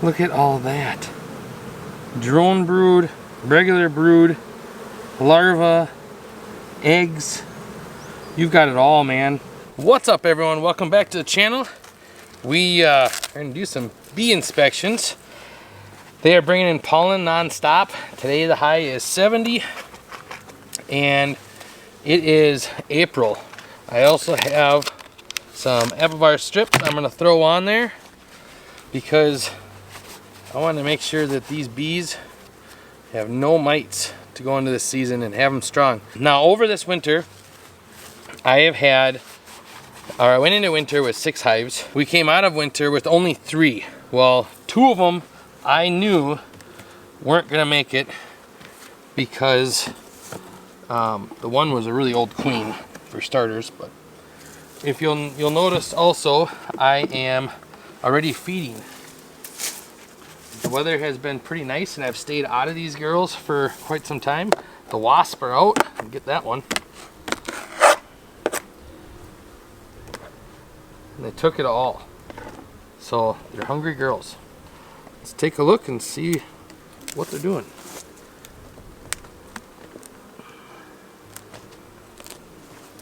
Look at all that. Drone brood, regular brood, larva, eggs. You've got it all, man. What's up, everyone? Welcome back to the channel. We are going to do some bee inspections. They are bringing in pollen non-stop. Today the high is 70 and it is April. I also have some apple bar strips I'm going to throw on there because I want to make sure that these bees have no mites to go into this season and have them strong. Now over this winter I went into winter with 6 hives. We came out of winter with only 3. Well, 2 of them I knew weren't gonna make it because the one was a really old queen for starters. But if you'll notice also, I am already feeding. The weather has been pretty nice and I've stayed out of these girls for quite some time. The wasps are out. Get that one. And they took it all. So they're hungry girls. Let's take a look and see what they're doing.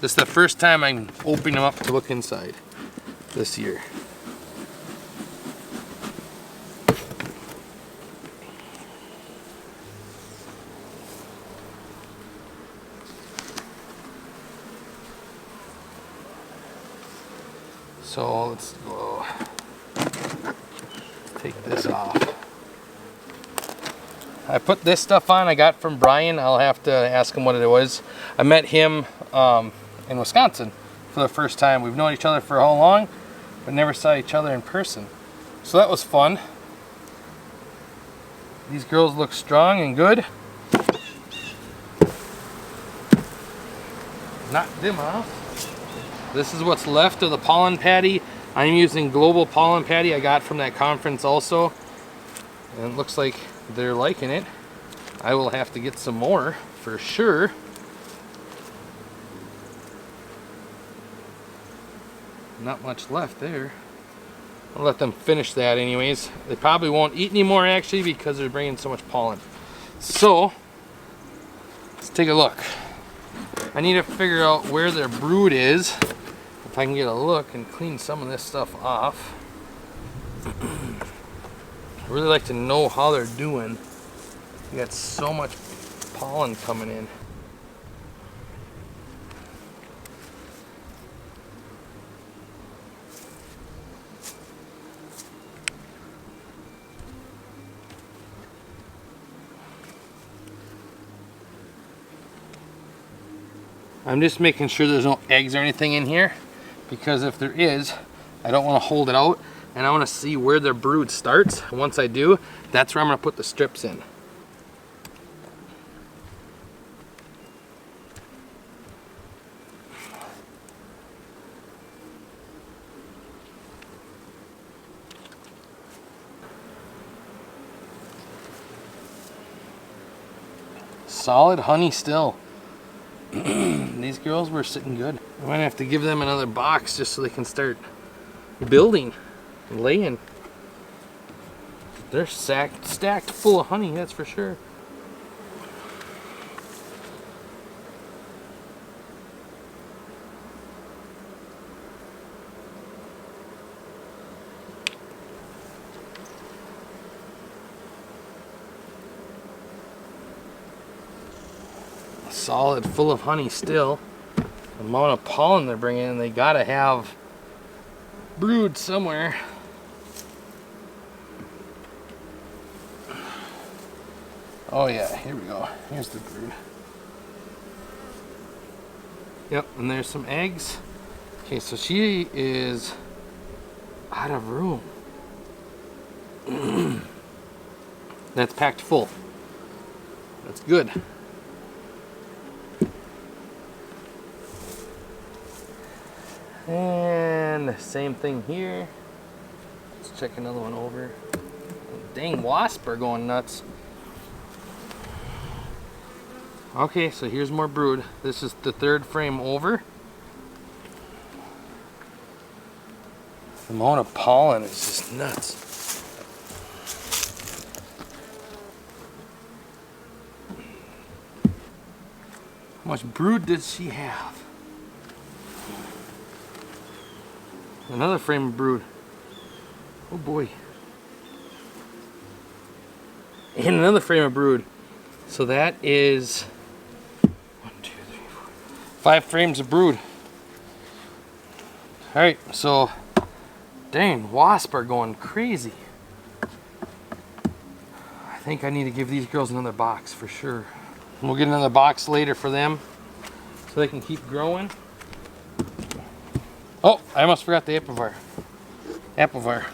This is the first time I'm opening them up to look inside this year. So let's go. Take this off. I put this stuff on I got from Brian. I'll have to ask him what it was. I met him in Wisconsin for the first time. We've known each other for how long, but never saw each other in person. So that was fun. These girls look strong and good. Knock them off. This is what's left of the pollen patty. I'm using global pollen patty I got from that conference also. And it looks like they're liking it. I will have to get some more for sure. Not much left there. I'll let them finish that anyways. They probably won't eat anymore actually because they're bringing so much pollen. So, let's take a look. I need to figure out where their brood is. If I can get a look and clean some of this stuff off. I really like to know how they're doing. You got so much pollen coming in. I'm just making sure there's no eggs or anything in here, because if there is, I don't want to hold it out and I want to see where their brood starts. And once I do, that's where I'm going to put the strips in. Solid honey still. These girls were sitting good. I might have to give them another box just so they can start building and laying. They're stacked full of honey, that's for sure. Solid, full of honey still. The amount of pollen they're bringing in, they gotta have brood somewhere. Oh yeah, here we go. Here's the brood. Yep, and there's some eggs. Okay, so she is out of room. That's packed full. That's good. And same thing here. Let's check another one over. Dang, wasps are going nuts. Okay, so here's more brood. This is the 3rd frame over. The amount of pollen is just nuts. much brood does she have? Another frame of brood. Oh boy. And another frame of brood. So that is 1, 2, 3, 4, 5 frames of brood. Alright, so dang, wasps are going crazy. I think I need to give these girls another box for sure. And we'll get another box later for them so they can keep growing. Oh, I almost forgot the apple var. Apple var.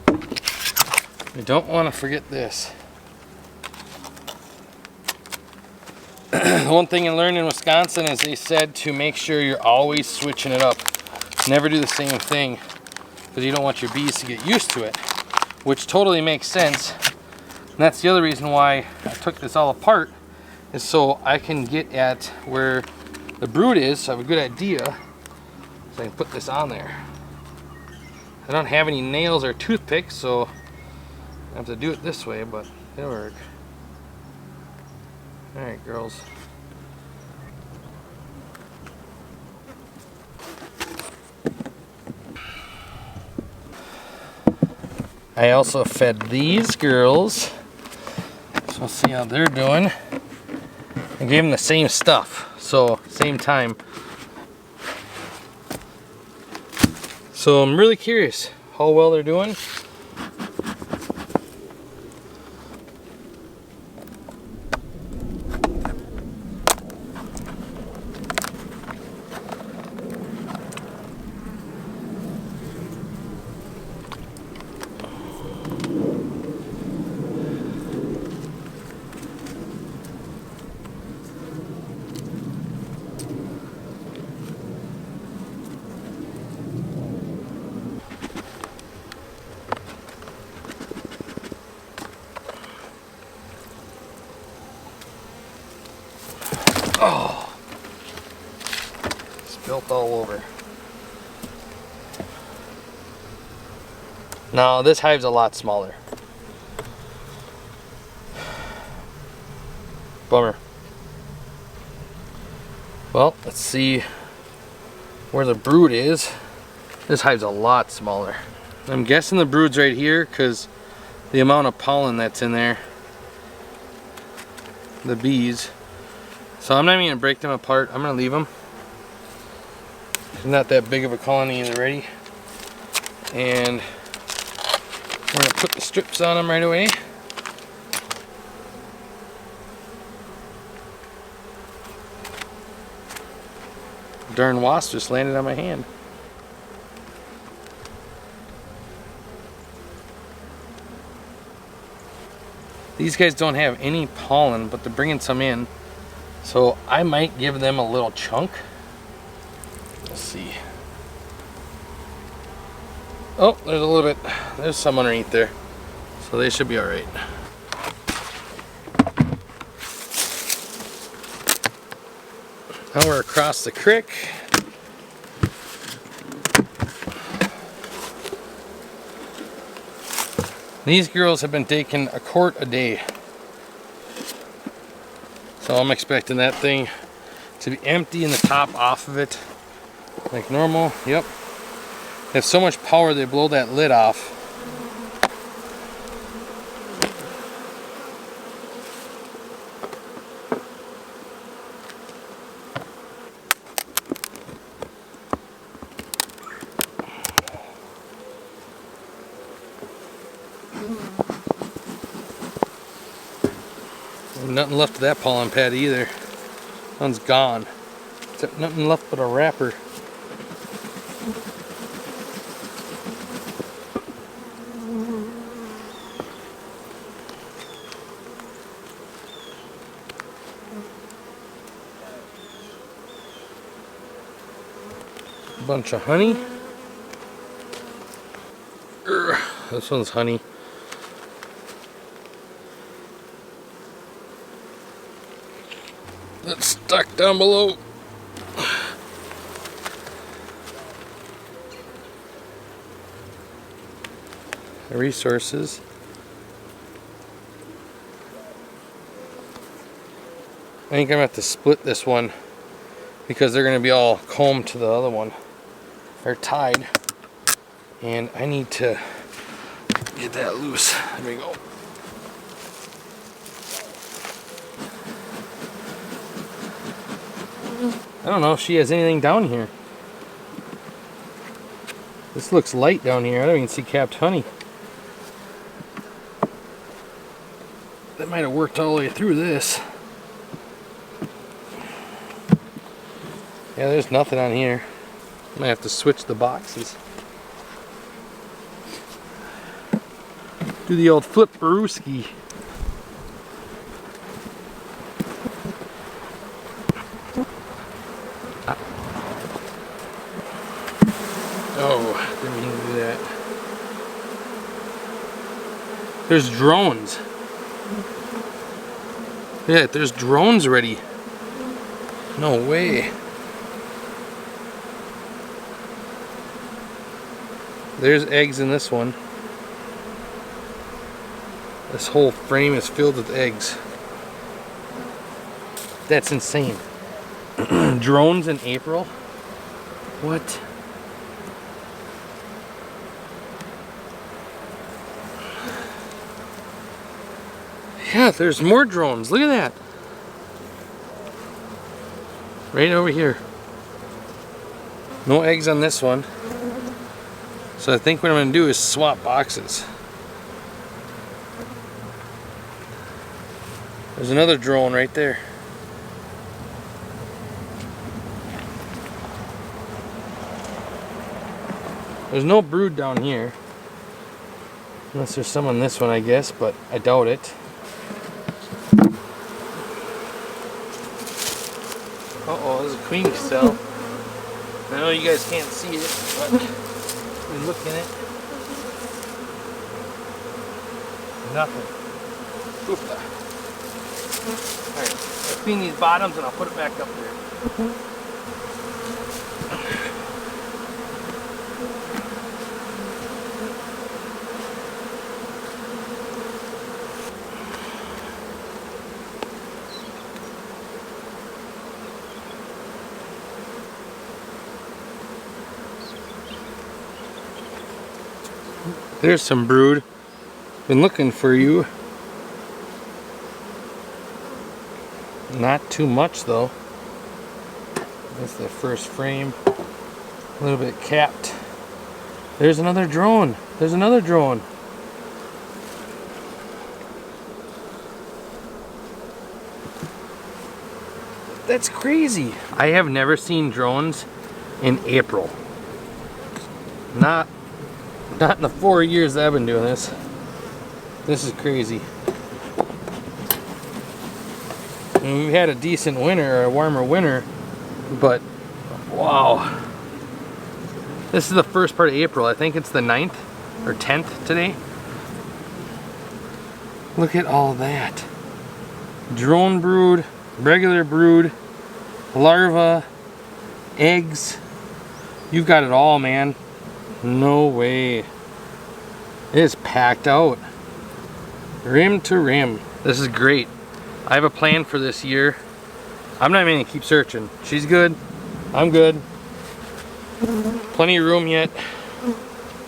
I don't want to forget this. The one thing I learned in Wisconsin is they said to make sure you're always switching it up. Never do the same thing because you don't want your bees to get used to it, which totally makes sense. And that's the other reason why I took this all apart, is so I can get at where the brood is, so I have a good idea, so I can put this on there. I don't have any nails or toothpicks, so I have to do it this way, but it'll work. Alright, girls. I also fed these girls, so we'll see how they're doing. I gave them the same stuff, so same time. So I'm really curious how well they're doing. Oh, spilt all over. Now this hive's a lot smaller. Bummer. Well, let's see where the brood is. This hive's a lot smaller. I'm guessing the brood's right here because the amount of pollen that's in there, the bees. So I'm not even gonna break them apart. I'm gonna leave them. It's not that big of a colony already. And we're gonna put the strips on them right away. Darn wasp just landed on my hand. These guys don't have any pollen, but they're bringing some in. So I might give them a little chunk. Let's see. Oh, there's a little bit, there's some underneath there. So they should be all right. Now we're across the creek. These girls have been taking a quart a day. So I'm expecting that thing to be empty and the top off of it like normal. Yep. They have so much power they blow that lid off. Nothing left of that pollen pad either. That one's gone. Except nothing left but a wrapper. A bunch of honey. This one's honey. That's stuck down below. The resources. I think I'm gonna have to split this one because they're gonna be all combed to the other one. They're tied. And I need to get that loose. There we go. I don't know if she has anything down here. This looks light down here. I don't even see capped honey. That might have worked all the way through this. Yeah, there's nothing on here. I might have to switch the boxes. Do the old flip brewski. Oh, didn't mean to do that. There's drones. Yeah, there's drones already. No way. There's eggs in this one. This whole frame is filled with eggs. That's insane. Drones in April? What? Yeah, there's more drones. Look at that. Right over here. No eggs on this one. So I think what I'm going to do is swap boxes. There's another drone right there. There's no brood down here. Unless there's some on this one, I guess, but I doubt it. Uh-oh, there's a queen cell. I know you guys can't see it, but we look in it. Nothing. Oofda. Alright, I'll clean these bottoms and I'll put it back up there. There's some brood. Been looking for you. Not too much though. That's the first frame. A little bit capped. There's another drone. There's another drone. That's crazy. I have never seen drones in April. Not in the 4 years that I've been doing this. This is crazy. I mean, we've had a decent winter, or a warmer winter, but wow. This is the first part of April. I think it's the 9th or 10th today. Look at all that. Drone brood, regular brood, larva, eggs. You've got it all, man. No way. It is packed out. Rim to rim. This is great. I have a plan for this year. I'm not even gonna keep searching. She's good. I'm good. Plenty of room yet.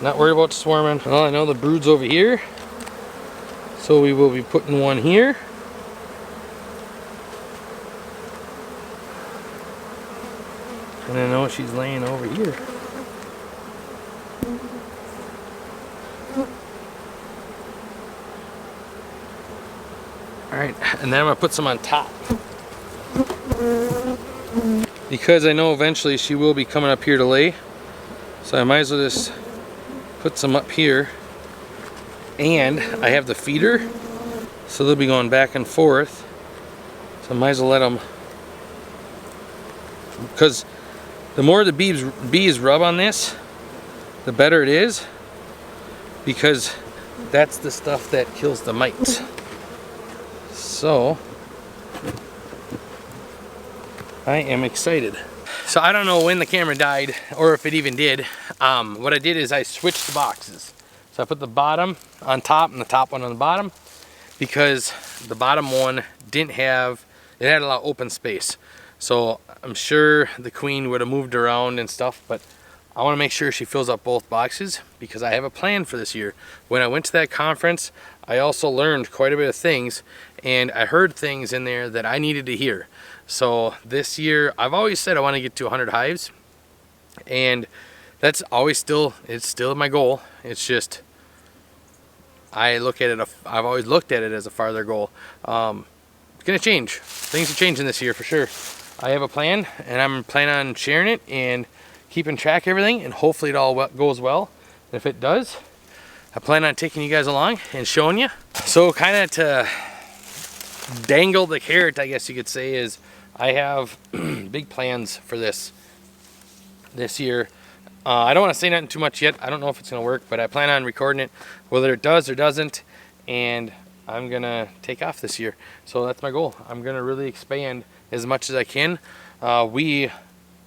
Not worried about swarming. Well, I know the brood's over here. So we will be putting one here. And I know she's laying over here. Alright, and then I'm going to put some on top. Because I know eventually she will be coming up here to lay. So I might as well just put some up here. And I have the feeder. So they'll be going back and forth. So I might as well let them. Because the more the bees rub on this, the better it is. Because that's the stuff that kills the mites. So I am excited. So I don't know when the camera died or if it even did. What I did is I switched the boxes. So I put the bottom on top and the top one on the bottom because the bottom one didn't have it had a lot of open space. So I'm sure the queen would have moved around and stuff, but I want to make sure she fills up both boxes because I have a plan for this year. When I went to that conference, I also learned quite a bit of things, and I heard things in there that I needed to hear. So this year, I've always said I want to get to 100 hives, and that's always it's still my goal. It's just, I've always looked at it as a farther goal. It's gonna change. Things are changing this year for sure. I have a plan, and I'm planning on sharing it and keeping track of everything, and hopefully it all goes well. And if it does, I plan on taking you guys along and showing you. So kind of to dangle the carrot, I guess you could say, is I have big plans for this year. I don't want to say nothing too much yet. I don't know if it's going to work, but I plan on recording it, whether it does or doesn't, and I'm going to take off this year. So that's my goal. I'm going to really expand as much as I can. We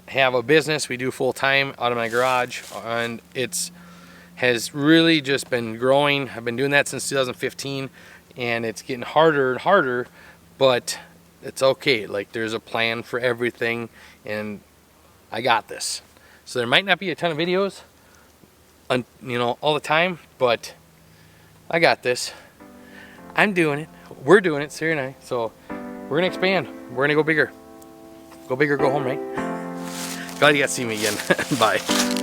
have a business we do full-time out of my garage, and has really just been growing. I've been doing that since 2015, and it's getting harder and harder, but it's okay. Like, there's a plan for everything, and I got this. So there might not be a ton of videos, you know, all the time, but I got this. I'm doing it. We're doing it, Sarah and I. So we're gonna expand. We're gonna go bigger. Go big or go home, right? Glad you got to see me again. Bye.